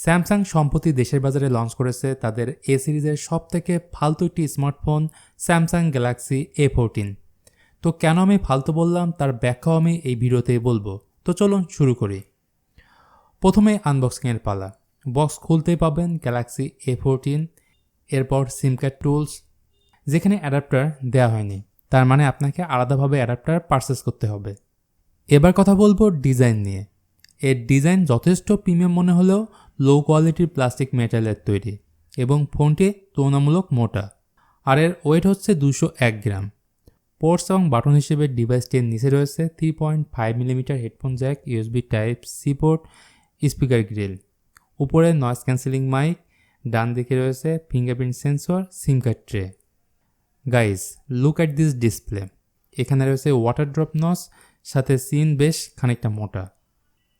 Samsung সম্প্রতি দেশের বাজারে লঞ্চ করেছে তাদের এ সিরিজের সবথেকে ফালতু একটি স্মার্টফোন স্যামসাং গ্যালাক্সি A14। তো কেন আমি ফালতু বললাম তার ব্যাখ্যাও আমি এই ভিডিওতেই বলবো। তো চলুন শুরু করি। প্রথমে আনবক্সিংয়ের পালা। বক্স খুলতেই পাবেন গ্যালাক্সি A14, এরপর সিম কার্ড টুলস, যেখানে অ্যাডাপ্টার দেওয়া হয়নি, তার মানে আপনাকে আলাদাভাবে অ্যাডাপ্টার পারচেস করতে হবে। এবার কথা বলবো ডিজাইন নিয়ে। এর ডিজাইন যথেষ্ট প্রিমিয়াম মনে হলেও লো কোয়ালিটির প্লাস্টিক মেটেরিয়ালের তৈরি এবং ফোনটি তুলনামূলক মোটা। আর এর ওয়েট হচ্ছে 201 গ্রাম। পোর্টস এবং বাটন হিসেবে ডিভাইসটির নিচে রয়েছে 3.5 millimetre headphone jack, USB type C port, speaker grille, উপরে নয়েজ ক্যান্সেলিং মাইক, ডান দিকে রয়েছে fingerprint sensor, SIM card tray. Guys, look at this display. এখানে রয়েছে ওয়াটার ড্রপ নচ, সাথে সিন বেশ খানিকটা মোটা।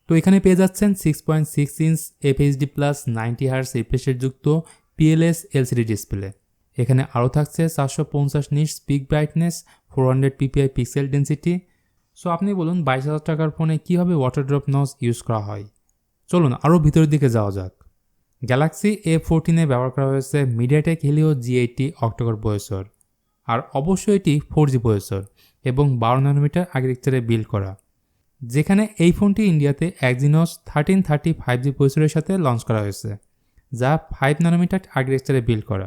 তো এখানে পেয়ে যাচ্ছেন 6.6 inch FHD plus 90 hertz refresh rate যুক্ত PLS LCD ডিসপ্লে। এখানে আরও থাকছে 450 nits peak brightness, 400 ppi pixel density. So আপনি বলুন 22,000 টাকার ফোনে কীভাবে ওয়াটার ড্রপ নচ ইউজ করা হয়। চলুন আরও ভিতরের দিকে যাওয়া যাক। গ্যালাক্সি A14-এ ব্যবহার করা হয়েছে MediaTek Helio G80 octa core processor. আর অবশ্যই এটি 4G প্রসেসর এবং 12 ন্যানোমিটার আর্কিটেকচারে বিল্ড করা, যেখানে এই ফোনটি ইন্ডিয়াতে Exynos 1330 5G প্রসেসরের সাথে লঞ্চ করা হয়েছে, যা 5 ন্যানোমিটার আর্কিটেকচারে বিল্ড করা।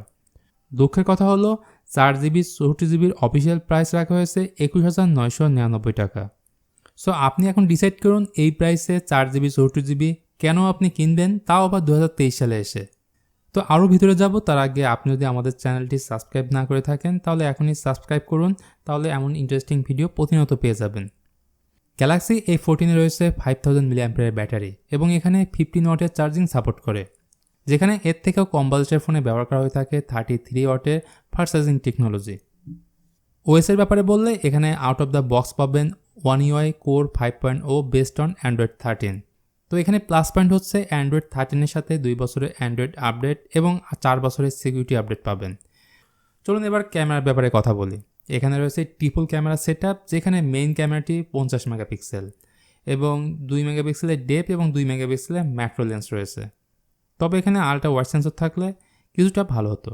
দুঃখের কথা হলো 4GB 64GBর অফিসিয়াল প্রাইস রাখা হয়েছে 21,999 টাকা। সো আপনি এখন ডিসাইড করুন এই প্রাইসে 4GB 64GB কেন আপনি কিনবেন, তাও আবার 2023 সালে এসে। তো আরও ভিতরে যাব তার আগে আপনি যদি আমাদের চ্যানেলটি সাবস্ক্রাইব না করে থাকেন তাহলে এখনই সাবস্ক্রাইব করুন, তাহলে এমন ইন্টারেস্টিং ভিডিও প্রতিনিয়ত পেয়ে যাবেন। গ্যালাক্সি A14-এ রয়েছে 5000 mAh ব্যাটারি এবং এখানে 15 ওয়াটের চার্জিং সাপোর্ট করে, যেখানে এর থেকেও কম বাজেটের ফোনে ব্যবহার করা হয়ে থাকে 33 ওয়াটের ফাস্ট চার্জিং টেকনোলজি। ওএসের ব্যাপারে বললে এখানে আউট অফ দ্য বক্স পাবেন One UI Core 5.0 based on Android 13। তো এখানে প্লাস পয়েন্ট হচ্ছে Android 13-এর সাথে 2 বছরের অ্যান্ড্রয়েড আপডেট এবং 4 বছরের সিকিউরিটি আপডেট পাবেন। চলুন এবার ক্যামেরার ব্যাপারে কথা বলি। এখানে রয়েছে ট্রিপল ক্যামেরা সেটআপ, যেখানে মেইন ক্যামেরাটি 50 মেগাপিক্সেল এবং 2 মেগাপিক্সেলের ডেপ এবং 2 মেগাপিক্সেলের ম্যাক্রো লেন্স রয়েছে। তবে এখানে আলট্রা ওয়াইড সেন্সর থাকলে কিছুটা ভালো হতো।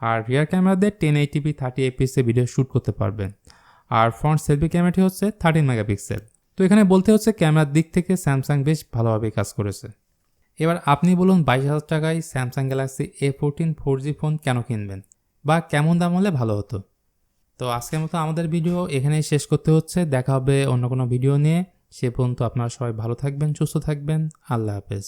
আর রিয়ার ক্যামেরা দিয়ে 1080p 30fps ভিডিও শ্যুট করতে পারবেন। আর ফ্রন্ট সেলফি ক্যামেরাটি হচ্ছে 13 মেগাপিক্সেল। তো এখানে বলতে হচ্ছে ক্যামেরার দিক থেকে স্যামসাং বেশ ভালোভাবে কাজ করেছে। এবার আপনি বলুন 22,000 টাকায় Samsung Galaxy A14 4G phone কেন কিনবেন, বা কেমন দাম হলে ভালো হতো। তো আজকের মতো আমাদের ভিডিও এখানেই শেষ করতে হচ্ছে। দেখা হবে অন্য কোনো ভিডিও নিয়ে। সে পর্যন্ত আপনারা সবাই ভালো থাকবেন, সুস্থ থাকবেন। আল্লাহ হাফেজ।